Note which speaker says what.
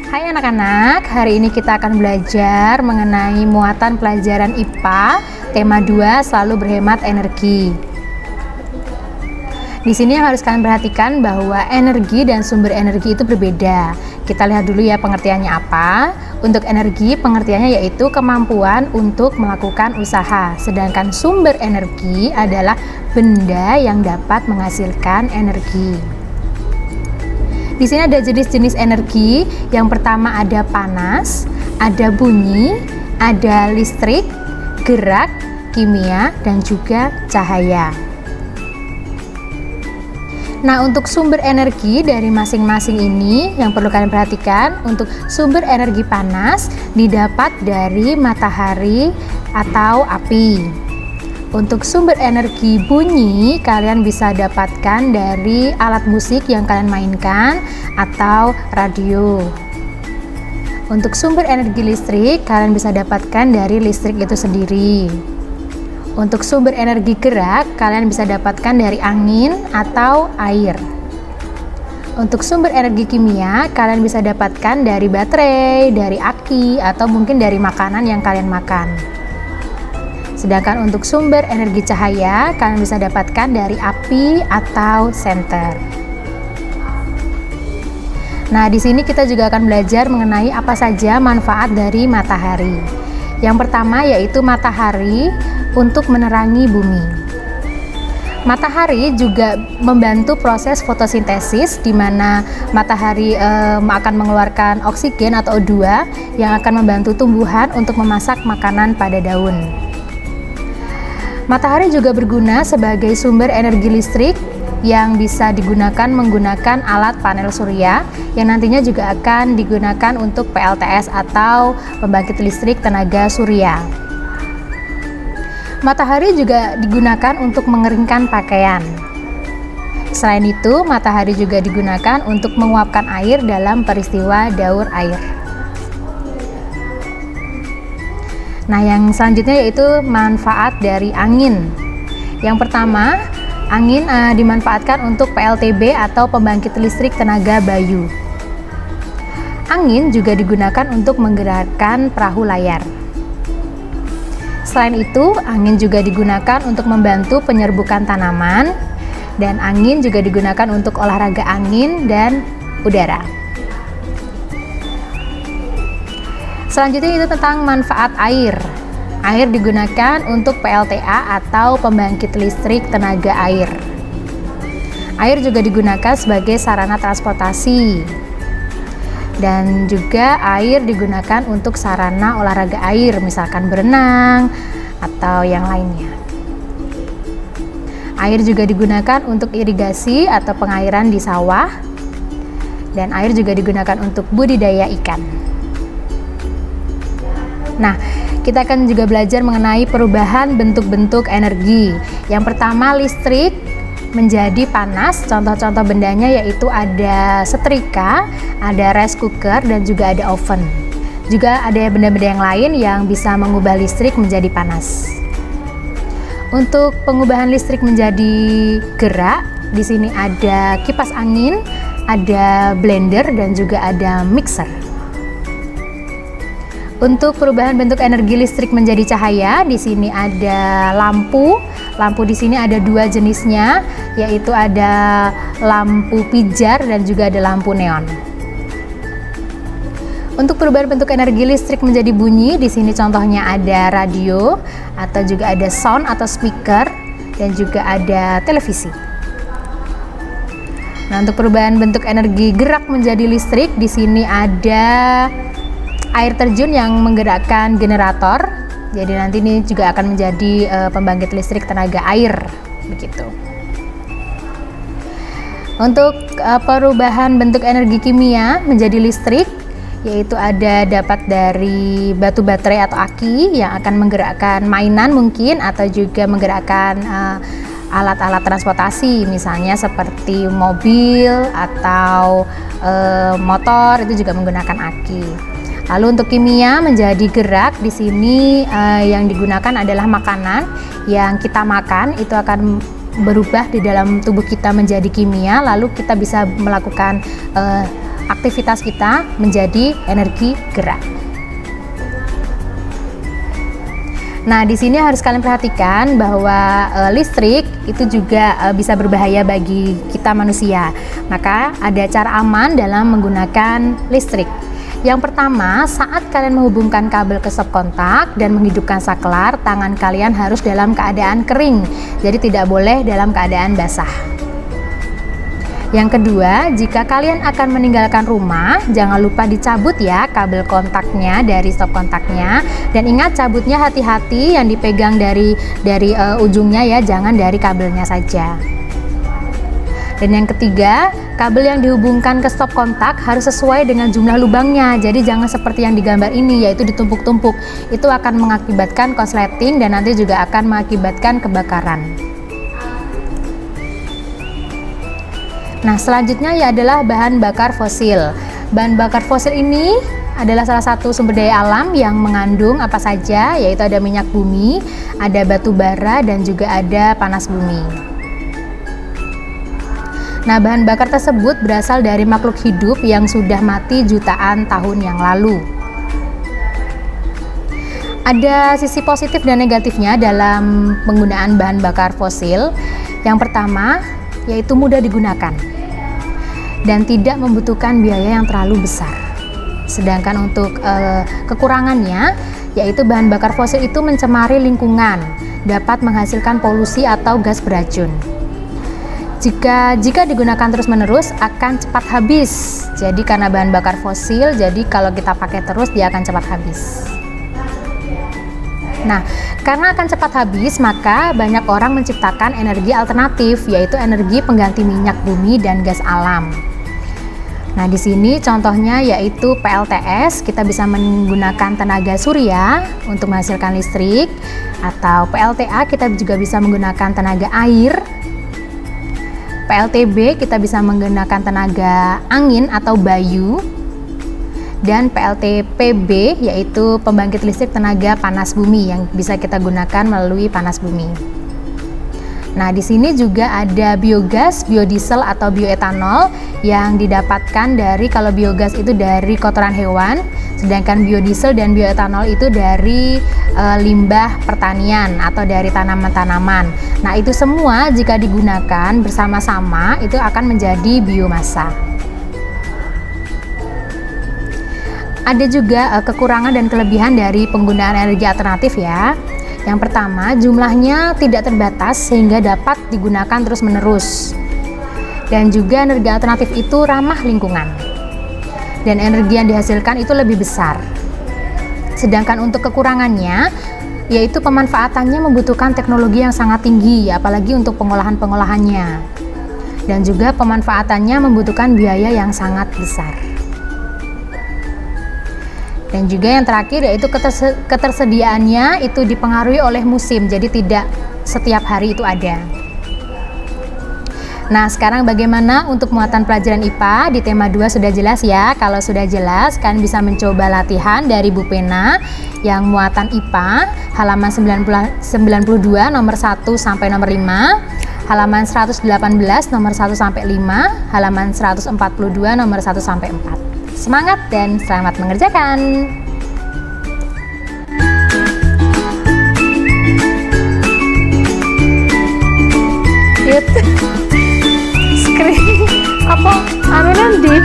Speaker 1: Hai anak-anak, hari ini kita akan belajar mengenai muatan pelajaran IPA, tema 2 selalu berhemat energi. Di sini yang harus kalian perhatikan bahwa energi dan sumber energi itu berbeda. Kita lihat dulu ya pengertiannya apa. Untuk energi, pengertiannya yaitu kemampuan untuk melakukan usaha. Sedangkan sumber energi adalah benda yang dapat menghasilkan energi. Di sini ada jenis-jenis energi. Yang pertama ada panas, ada bunyi, ada listrik, gerak, kimia, dan juga cahaya. Nah, untuk sumber energi dari masing-masing ini yang perlu kalian perhatikan, untuk sumber energi panas didapat dari matahari atau api. Untuk sumber energi bunyi, kalian bisa dapatkan dari alat musik yang kalian mainkan atau radio. Untuk sumber energi listrik, kalian bisa dapatkan dari listrik itu sendiri. Untuk sumber energi gerak, kalian bisa dapatkan dari angin atau air. Untuk sumber energi kimia, kalian bisa dapatkan dari baterai, dari aki, atau mungkin dari makanan yang kalian makan. Sedangkan untuk sumber energi cahaya, kalian bisa dapatkan dari api atau senter. Nah, di sini kita juga akan belajar mengenai apa saja manfaat dari matahari. Yang pertama yaitu matahari untuk menerangi bumi. Matahari juga membantu proses fotosintesis, di mana matahari akan mengeluarkan oksigen atau O2 yang akan membantu tumbuhan untuk memasak makanan pada daun. Matahari juga berguna sebagai sumber energi listrik yang bisa digunakan menggunakan alat panel surya yang nantinya juga akan digunakan untuk PLTS atau pembangkit listrik tenaga surya. Matahari juga digunakan untuk mengeringkan pakaian. Selain itu, matahari juga digunakan untuk menguapkan air dalam peristiwa daur air. Nah, yang selanjutnya yaitu manfaat dari angin. Yang pertama, angin dimanfaatkan untuk PLTB atau pembangkit listrik tenaga bayu. Angin juga digunakan untuk menggerakkan perahu layar. Selain itu, angin juga digunakan untuk membantu penyerbukan tanaman, dan angin juga digunakan untuk olahraga angin dan udara. Selanjutnya itu tentang manfaat air. Air digunakan untuk PLTA atau pembangkit listrik tenaga air. Air juga digunakan sebagai sarana transportasi. Dan juga air digunakan untuk sarana olahraga air, misalkan berenang atau yang lainnya. Air juga digunakan untuk irigasi atau pengairan di sawah. Dan air juga digunakan untuk budidaya ikan. Nah, kita akan juga belajar mengenai perubahan bentuk-bentuk energi. Yang pertama, listrik menjadi panas. Contoh-contoh bendanya yaitu ada setrika, ada rice cooker, dan juga ada oven. Juga ada benda-benda yang lain yang bisa mengubah listrik menjadi panas. Untuk pengubahan listrik menjadi gerak, di sini ada kipas angin, ada blender, dan juga ada mixer. Untuk perubahan bentuk energi listrik menjadi cahaya, di sini ada lampu. Lampu di sini ada dua jenisnya, yaitu ada lampu pijar dan juga ada lampu neon. Untuk perubahan bentuk energi listrik menjadi bunyi, di sini contohnya ada radio atau juga ada sound atau speaker dan juga ada televisi. Nah, untuk perubahan bentuk energi gerak menjadi listrik, di sini ada air terjun yang menggerakkan generator. Jadi nanti ini juga akan menjadi pembangkit listrik tenaga air, begitu. Untuk perubahan bentuk energi kimia menjadi listrik, yaitu ada dapat dari batu baterai atau aki yang akan menggerakkan mainan mungkin, atau juga menggerakkan alat-alat transportasi, misalnya seperti mobil atau motor, itu juga menggunakan aki. Lalu untuk kimia menjadi gerak, di sini yang digunakan adalah makanan yang kita makan itu akan berubah di dalam tubuh kita menjadi kimia, lalu kita bisa melakukan aktivitas kita menjadi energi gerak. Nah, di sini harus kalian perhatikan bahwa listrik itu juga bisa berbahaya bagi kita manusia. Maka ada cara aman dalam menggunakan listrik. Yang pertama, saat kalian menghubungkan kabel ke stop kontak dan menghidupkan saklar, tangan kalian harus dalam keadaan kering. Jadi tidak boleh dalam keadaan basah. Yang kedua, jika kalian akan meninggalkan rumah, jangan lupa dicabut ya kabel kontaknya dari stop kontaknya. Dan ingat, cabutnya hati-hati, yang dipegang dari ujungnya ya, jangan dari kabelnya saja. Dan yang ketiga, kabel yang dihubungkan ke stop kontak harus sesuai dengan jumlah lubangnya. Jadi jangan seperti yang digambar ini, yaitu ditumpuk-tumpuk. Itu akan mengakibatkan korsleting dan nanti juga akan mengakibatkan kebakaran. Nah, selanjutnya ya adalah bahan bakar fosil. Bahan bakar fosil ini adalah salah satu sumber daya alam yang mengandung apa saja, yaitu ada minyak bumi, ada batu bara, dan juga ada panas bumi. Nah, bahan bakar tersebut berasal dari makhluk hidup yang sudah mati jutaan tahun yang lalu. Ada sisi positif dan negatifnya dalam penggunaan bahan bakar fosil. Yang pertama, yaitu mudah digunakan dan tidak membutuhkan biaya yang terlalu besar. Sedangkan untuk kekurangannya, yaitu bahan bakar fosil itu mencemari lingkungan, dapat menghasilkan polusi atau gas beracun. Jika digunakan terus-menerus akan cepat habis. Jadi karena bahan bakar fosil, jadi kalau kita pakai terus dia akan cepat habis. Nah, karena akan cepat habis, maka banyak orang menciptakan energi alternatif, yaitu energi pengganti minyak bumi dan gas alam. Nah, di sini contohnya yaitu PLTS, kita bisa menggunakan tenaga surya untuk menghasilkan listrik, atau PLTA kita juga bisa menggunakan tenaga air. PLTB kita bisa menggunakan tenaga angin atau bayu. Dan PLTPB yaitu pembangkit listrik tenaga panas bumi yang bisa kita gunakan melalui panas bumi. Nah, di sini juga ada biogas, biodiesel atau bioetanol yang didapatkan dari, kalau biogas itu dari kotoran hewan, sedangkan biodiesel dan bioetanol itu dari limbah pertanian atau dari tanaman-tanaman. Nah, itu semua jika digunakan bersama-sama itu akan menjadi biomasa. Ada juga kekurangan dan kelebihan dari penggunaan energi alternatif ya. Yang pertama, jumlahnya tidak terbatas sehingga dapat digunakan terus-menerus. Dan juga energi alternatif itu ramah lingkungan. Dan energi yang dihasilkan itu lebih besar. Sedangkan untuk kekurangannya, yaitu pemanfaatannya membutuhkan teknologi yang sangat tinggi, apalagi untuk pengolahan-pengolahannya. Dan juga pemanfaatannya membutuhkan biaya yang sangat besar. Dan juga yang terakhir yaitu ketersediaannya itu dipengaruhi oleh musim, jadi tidak setiap hari itu ada. Nah, sekarang bagaimana untuk muatan pelajaran IPA di tema 2 sudah jelas ya? Kalau sudah jelas, kalian bisa mencoba latihan dari Bu Pena yang muatan IPA halaman 92 nomor 1 sampai nomor 5, halaman 118 nomor 1 sampai 5, halaman 142 nomor 1 sampai 4. Semangat dan selamat mengerjakan. Screen apa? Anu nanti.